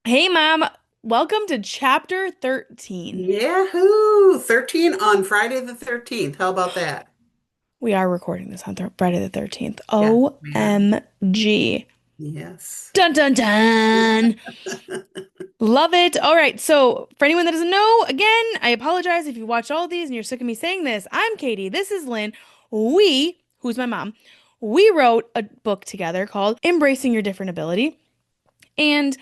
Hey, Mom. Welcome to chapter 13. Yahoo! 13 on Friday the 13th. How about that? We are recording this on Friday the 13th. Yes, we are. OMG. Yes. Dun dun dun. Love it. All right. So, for anyone that doesn't know, again, I apologize if you watched all these and you're sick of me saying this. I'm Katie. This is Lynn. Who's my mom, we wrote a book together called Embracing Your Different Ability. And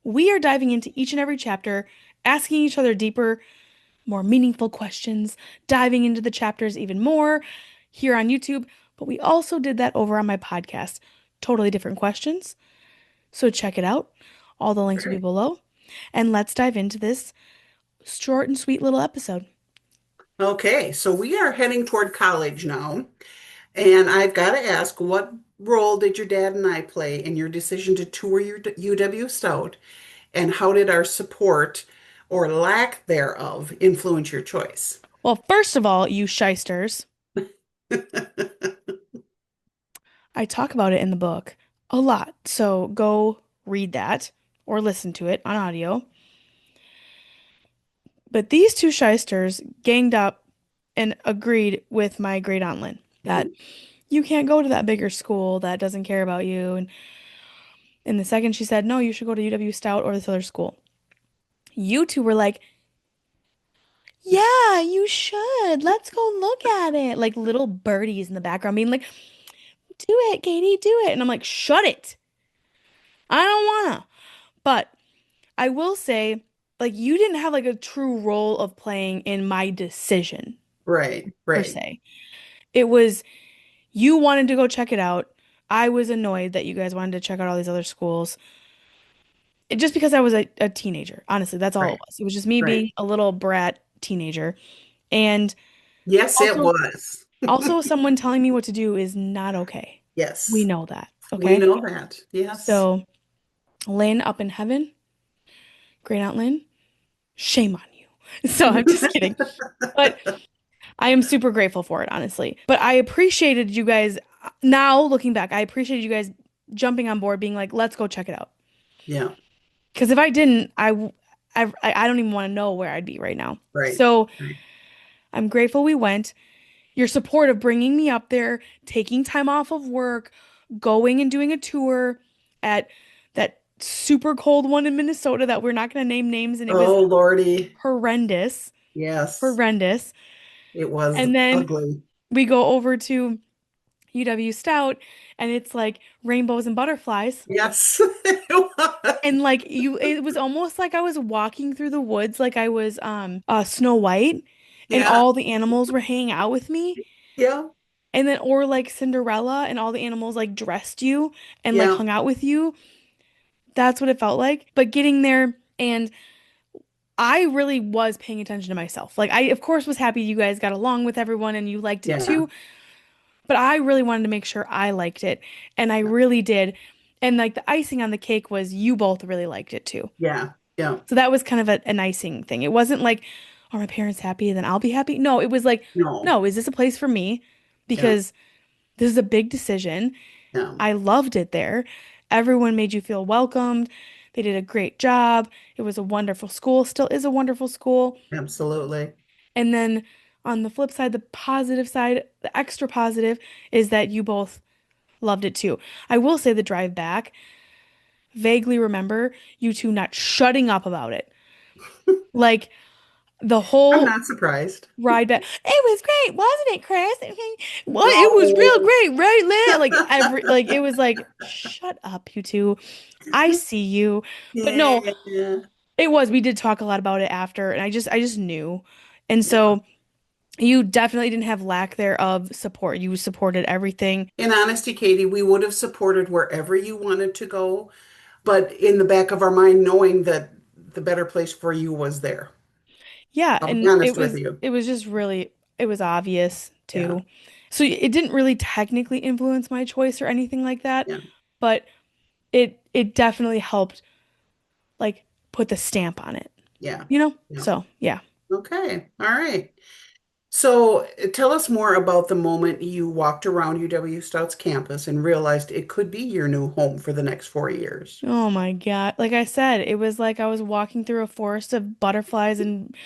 we are diving into each and every chapter, asking each other deeper, more meaningful questions, diving into the chapters even more here on YouTube. But we also did that over on my podcast. Totally different questions. So check it out. All the links will be Great. below. And let's dive into this short and sweet little episode. Okay, so we are heading toward college now, and I've got to ask, what role did your dad and I play in your decision to tour your UW Stout, and how did our support or lack thereof influence your choice? Well, first of all, you shysters, I talk about it in the book a lot. So go read that or listen to it on audio. But these two shysters ganged up and agreed with my great aunt Lynn that you can't go to that bigger school that doesn't care about you. And the second she said, no, you should go to UW Stout or this other school, you two were like, yeah, you should. Let's go look at it. Like little birdies in the background being like, do it, Katie, do it. And I'm like, shut it. I don't wanna. But I will say, like, you didn't have like a true role of playing in my decision Right, per right. se. It was you wanted to go check it out. I was annoyed that you guys wanted to check out all these other schools. Just because I was a teenager. Honestly, that's all it Right, was. It was just me right. being a little brat teenager. And Yes, it also, was. also someone telling me what to do is not okay. We Yes, know that, we okay? know that. Yes. So, Lynn up in heaven, great Aunt Lynn, shame on you. So I'm just kidding. But I am super grateful for it, honestly. But I appreciated you guys, now looking back, I appreciated you guys jumping on board, being like, let's go check it out. Yeah, Because if I didn't, I don't even want to know where I'd be right now. right. So Right. I'm grateful we went. Your support of bringing me up there, taking time off of work, going and doing a tour at that super cold one in Minnesota that we're not going to name names, and it was Oh, Lordy. horrendous, Yes, horrendous. it was And then ugly. we go over to UW Stout, and it's like rainbows and butterflies. Yes, it was. And like it was almost like I was walking through the woods like I was Snow White and Yeah, all the animals were hanging out with me. yeah, And then or like Cinderella and all the animals like dressed you and like yeah, hung out with you. That's what it felt like. But getting there and I really was paying attention to myself. Like I of course was happy you guys got along with everyone and you liked it yeah, too, but I really wanted to make sure I liked it and I really did. And like the icing on the cake was you both really liked it too. yeah, yeah. So that was kind of an icing thing. It wasn't like, are my parents happy? Then I'll be happy. No, it was like, No, no, is this a place for me? yeah, Because this is a big decision. yeah, I loved it there. Everyone made you feel welcomed. They did a great job. It was a wonderful school, still is a wonderful school. absolutely. And then on the flip side, the positive side, the extra positive is that you both loved it too. I will say the drive back, vaguely remember you two not shutting up about it. Like the I'm whole not surprised. ride back. It was great, wasn't it, Chris? What? It was real No. great, right, Lynn? Like it was like, shut up, you two. I see you. But no, Yeah, yeah, it was. We did talk a lot about it after, and I just knew. And so you definitely didn't have lack there of support. You supported everything. in honesty, Katie, we would have supported wherever you wanted to go, but in the back of our mind, knowing that the better place for you was there. Yeah, I'll be and it honest with was you. it was just really it was obvious Yeah, too. So it didn't really technically influence my choice or anything like that, yeah, but it definitely helped like put the stamp on it, yeah, you know? yeah. So, yeah. Okay, all right. So tell us more about the moment you walked around UW Stout's campus and realized it could be your new home for the next 4 years. Oh my God. Like I said, it was like I was walking through a forest of butterflies and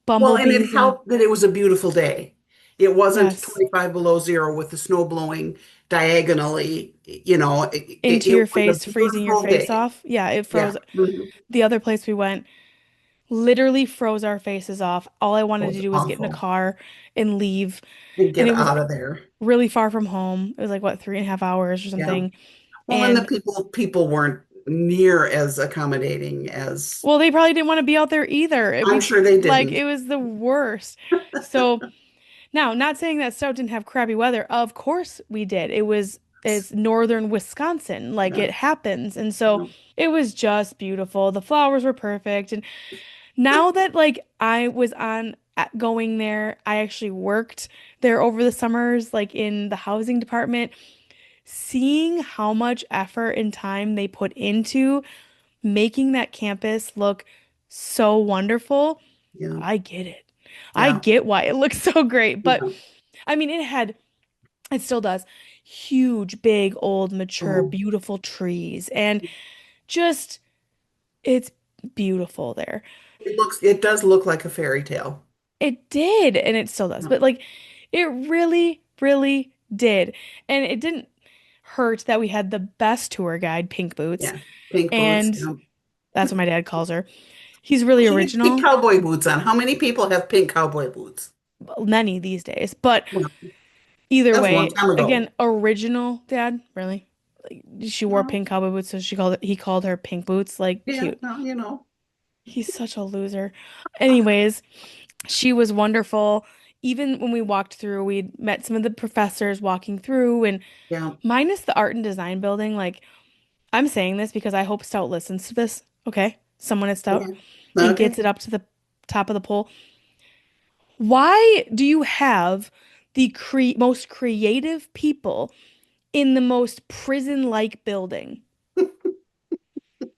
Well, and it bumblebees and helped that it was a beautiful day. It wasn't yes, 25 below zero with the snow blowing diagonally. into It your was a face, freezing your beautiful face day. off. Yeah, it Yeah. froze. Mhm. The other place we went literally froze our faces off. All I It wanted to was do was get in a awful. car and leave. And And get it was out of there. really far from home. It was like what, 3.5 hours or Yeah. something. Well, and the And people weren't near as accommodating as well, they probably didn't want to be out there either. I'm We sure they like didn't. it was the worst. So now, not saying that Stout didn't have crappy weather. Of course we did. It's northern Wisconsin, like Yeah. it happens. And so Yeah. it was just beautiful. The flowers were perfect. And now that like I was going there, I actually worked there over the summers, like in the housing department, seeing how much effort and time they put into making that campus look so wonderful. Yeah. I get it. I Yeah. get why it looks so great. But Yeah. I mean, it still does, huge, big, old, mature, Oh, beautiful trees. And just, it's beautiful there. it does look like a fairy tale. It did, and it still does. Yeah. But like, it really, really did. And it didn't hurt that we had the best tour guide, Pink Boots. Yeah. Pink boots. And Yeah. that's what my dad calls her. He's really She had pink original, cowboy boots on. How many people have pink cowboy boots? many these days. But Well, either that was a long way, time ago. again, original dad, really. Like, she wore Well, pink cowboy boots, so he called her Pink Boots, like yeah, cute. no. He's such a loser. Anyways, she was wonderful. Even when we walked through, we met some of the professors walking through, and Yeah. minus the art and design building, like I'm saying this because I hope Stout listens to this, okay? Someone at Stout Okay. and Okay. gets it up to the top of the pole. Why do you have the most creative people in the most prison-like building?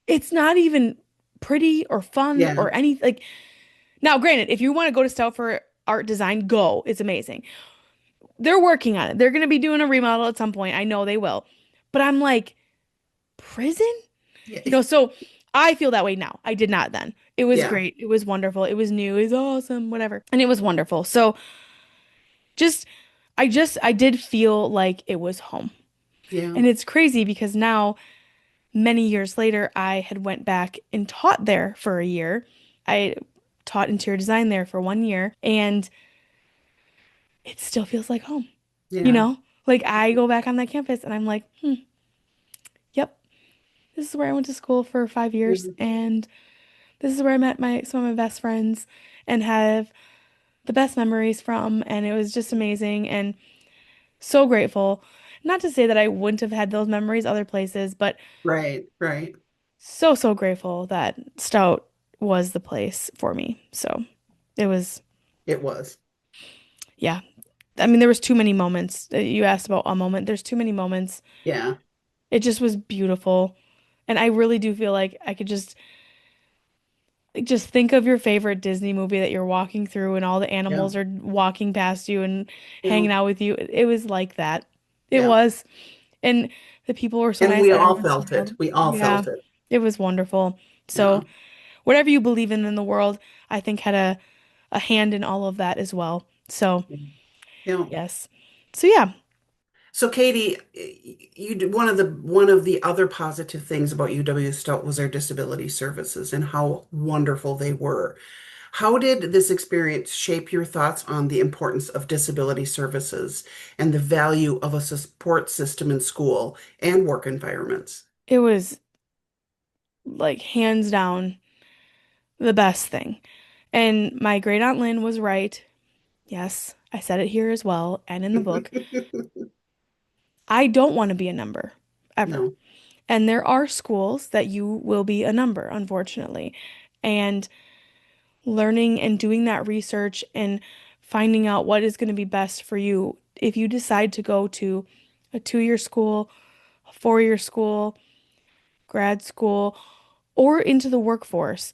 It's not even pretty or fun Yeah. or anything. Like, now, granted, if you want to go to Stout for art design, go. It's amazing. They're working on it. They're going to be doing a remodel at some point. I know they will. But I'm like, prison? Yeah. So I feel that way now. I did not then. It was Yeah. great. It was wonderful. It was new. It was awesome, whatever. And it was wonderful. So just, I did feel like it was home. Yeah. And it's crazy because now, many years later, I had went back and taught there for a year. I taught interior design there for 1 year, and it still feels like home. You Yeah. know, like I go back on that campus and I'm like, yep, this is where I went to school for 5 years, Mhm. and this is where I met my some of my best friends and have the best memories from, and it was just amazing and so grateful. Not to say that I wouldn't have had those memories other places, but Right. Right. so, so grateful that Stout was the place for me. So it was, It was. yeah. I mean, there was too many moments. You asked about a moment. There's too many moments. Yeah. It just was beautiful. And I really do feel like I could just think of your favorite Disney movie that you're walking through and all the Yeah. animals are walking past you and Yeah. hanging out with you. It was like that. It Yeah. was. And the people were so And nice. we all Everyone felt it. smiled. We all Yeah. felt it. It was wonderful. Yeah. So whatever you believe in the world, I think had a hand in all of that as well. So, Yeah. yes. So yeah, So Katie, one of the other positive things about UW Stout was their disability services and how wonderful they were. How did this experience shape your thoughts on the importance of disability services and the value of a support system in school and work environments? it was like hands down the best thing. And my great aunt Lynn was right. Yes, I said it here as well and in the book. I don't want to be a number ever. No. And there are schools that you will be a number, unfortunately. And learning and doing that research and finding out what is going to be best for you if you decide to go to a 2 year school, a 4 year school, grad school, or into the workforce.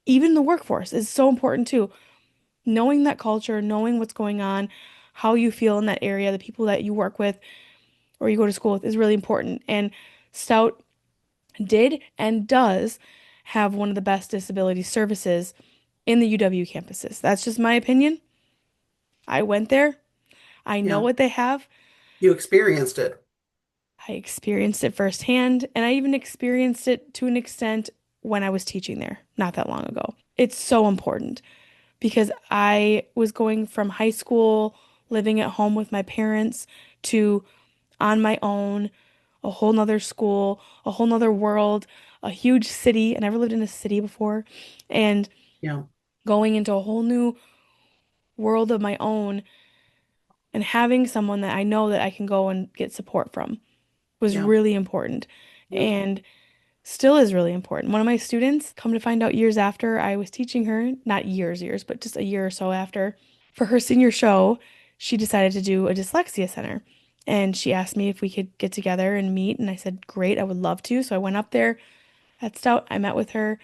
Even the workforce is so important too. knowing that culture, knowing what's going on, how you feel in that area, the people that you work with or you go to school with is really important. And Stout did and does have one of the best disability services in the UW campuses. That's just my opinion. I went there. I know Yeah. what they have. You experienced it. I experienced it firsthand, and I even experienced it to an extent when I was teaching there not that long ago. It's so important because I was going from high school, living at home with my parents, to on my own, a whole nother school, a whole nother world, a huge city. I never lived in a city before, and Yeah. going into a whole new world of my own and having someone that I know that I can go and get support from was Yeah. really important Yeah. and still is really important. One of my students, come to find out years after I was teaching her, not years, but just a year or so after, for her senior show, she decided to do a dyslexia center. And she asked me if we could get together and meet. And I said, great, I would love to. So I went up there at Stout. I met with her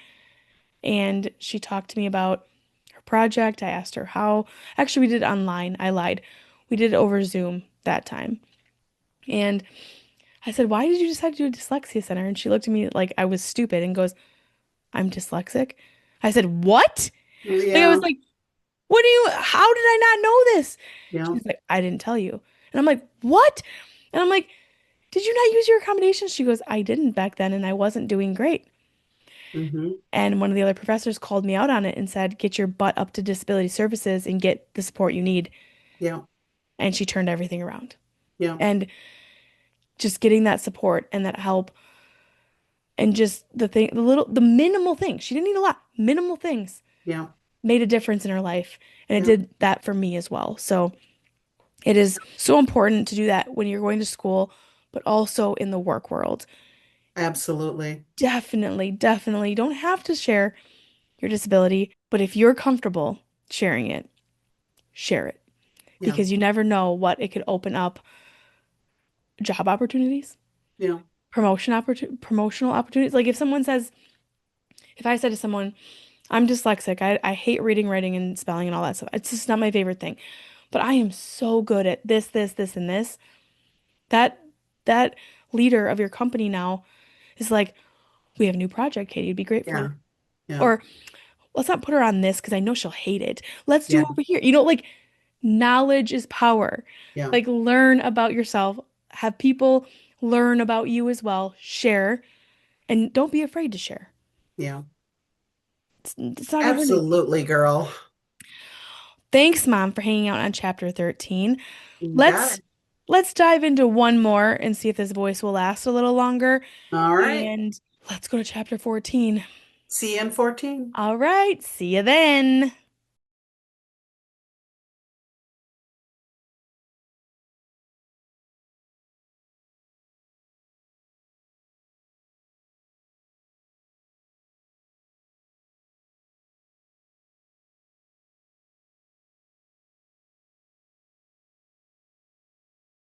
and she talked to me about her project. I asked her how. Actually, we did it online. I lied. We did it over Zoom that time. And I said, why did you decide to do a dyslexia center? And she looked at me like I was stupid and goes, I'm dyslexic. I said, what? Like, I Yeah. was like, what do you, how did I not know this? Yeah. She's like, I didn't tell you. And I'm like, what? And I'm like, did you not use your accommodations? She goes, I didn't back then and I wasn't doing great. Hmm. And one of the other professors called me out on it and said, get your butt up to disability services and get the support you need. Yeah. And she turned everything around. Yeah. And just getting that support and that help and just the minimal things. She didn't need a lot, minimal things Yeah. made a difference in her life. And it Yeah. did that for me as well. So it is so important to do that when you're going to school, but also in the work world. Absolutely. Definitely, you don't have to share your disability, but if you're comfortable sharing it, share it Yeah. because you never know what it could open up job opportunities, Yeah. promotional opportunities. Like if I said to someone, I'm dyslexic, I hate reading, writing, and spelling and all that stuff. It's just not my favorite thing. But I am so good at this, and this. That that leader of your company now is like, we have a new project, Katie. It'd be great for Yeah. her. Yeah. Or let's not put her on this because I know she'll hate it. Let's do Yeah. it over here. Like knowledge is power. Yeah. Like learn about yourself. Have people learn about you as well. Share and don't be afraid to share. Yeah. It's not gonna hurt anything. Absolutely, girl. Thanks, Mom, for hanging out on chapter 13. You got Let's it. let's dive into one more and see if this voice will last a little longer. All right. And let's go to chapter 14. See you in 14. All right, see you then.